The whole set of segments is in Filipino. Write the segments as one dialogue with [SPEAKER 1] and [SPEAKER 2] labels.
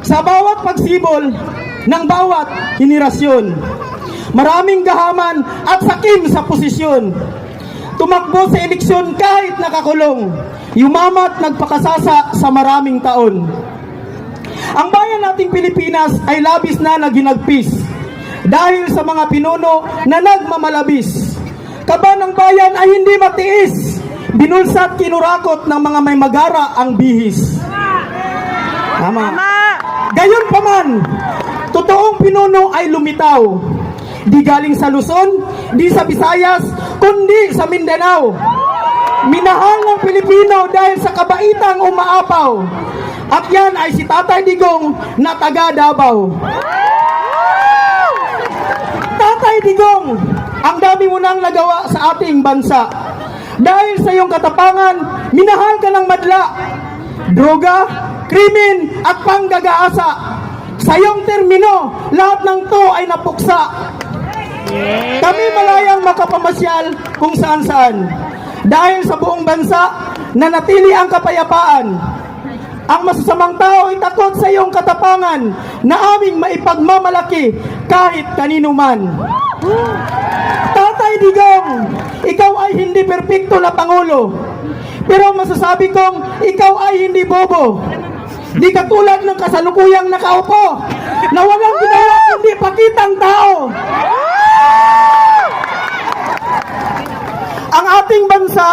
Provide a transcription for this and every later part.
[SPEAKER 1] Sa bawat pagsibol ng bawat henerasyon, maraming gahaman at sakim sa posisyon. Tumakbo sa eleksyon kahit nakakulong, yumamat nagpakasasa sa maraming taon. Ang bayan nating Pilipinas ay labis na naginagpis dahil sa mga pinuno na nagmamalabis. Kaba ng bayan ay hindi matiis, binulsat kinurakot ng mga may magara ang bihis. Tama. Gayon pa man, totoong pinuno ay lumitaw. Di galing sa Luzon, di sa Visayas, kundi sa Mindanao. Minahal ng Pilipino dahil sa kabaitang umaapaw. At yan ay si Tatay Digong na taga Davao. Tatay Digong, ang dami mo nang nagawa sa ating bansa. Dahil sa iyong katapangan, minahal ka ng madla, droga, krimen at panggagaasa. Sa iyong termino, lahat ng to ay napuksa. Kami malayang makapamasyal kung saan-saan. Dahil sa buong bansa, nanatili ang kapayapaan. Ang masasamang tao ay takot sa iyong katapangan na aming maipagmamalaki kahit kanino man. Tatay Digong, ikaw ay hindi perpekto na Pangulo. Pero masasabi kong ikaw ay hindi bobo. Di katulad ng kasalukuyang nakaupo na walang ginawa kundi pakitang tao. Ang ating bansa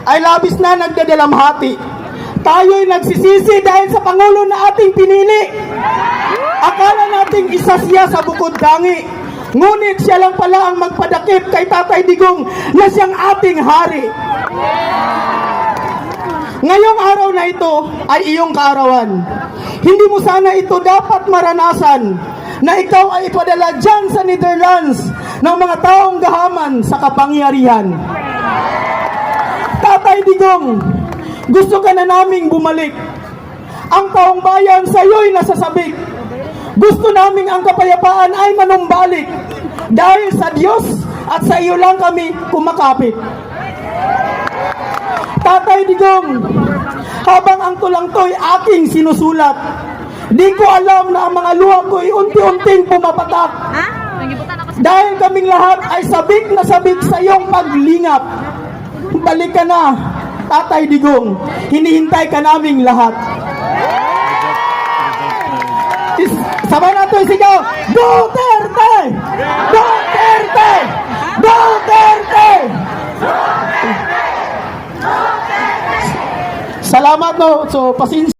[SPEAKER 1] ay labis na nagdadalamhati. Tayo'y nagsisisi dahil sa Pangulo na ating pinili. Akala nating isa siya sa bukod dangi. Ngunit siya lang pala ang magpadakip kay Tatay Digong na siyang ating hari. Ngayong araw na ito ay iyong kaarawan. Hindi mo sana ito dapat maranasan na ikaw ay ipadala dyan sa Netherlands ng mga taong gahaman sa kapangyarihan. Tatay Digong, gusto ka na naming bumalik. Ang taong bayan sa iyo'y nasasabik. Gusto naming ang kapayapaan ay manumbalik. Dahil sa Diyos at sa iyo lang kami kumakapit. Tatay Digong, habang ang tulang to'y aking sinusulat, di ko alam na ang mga luha ko'y unti-unting pumapatak. Dahil kaming lahat ay sabik na sabik sa iyong paglingap. Balik ka na, Tatay Digong. Hinihintay ka naming lahat. Sabay natin sigaw, Duterte! Duterte! Duterte! Salamat no. So, pasensya.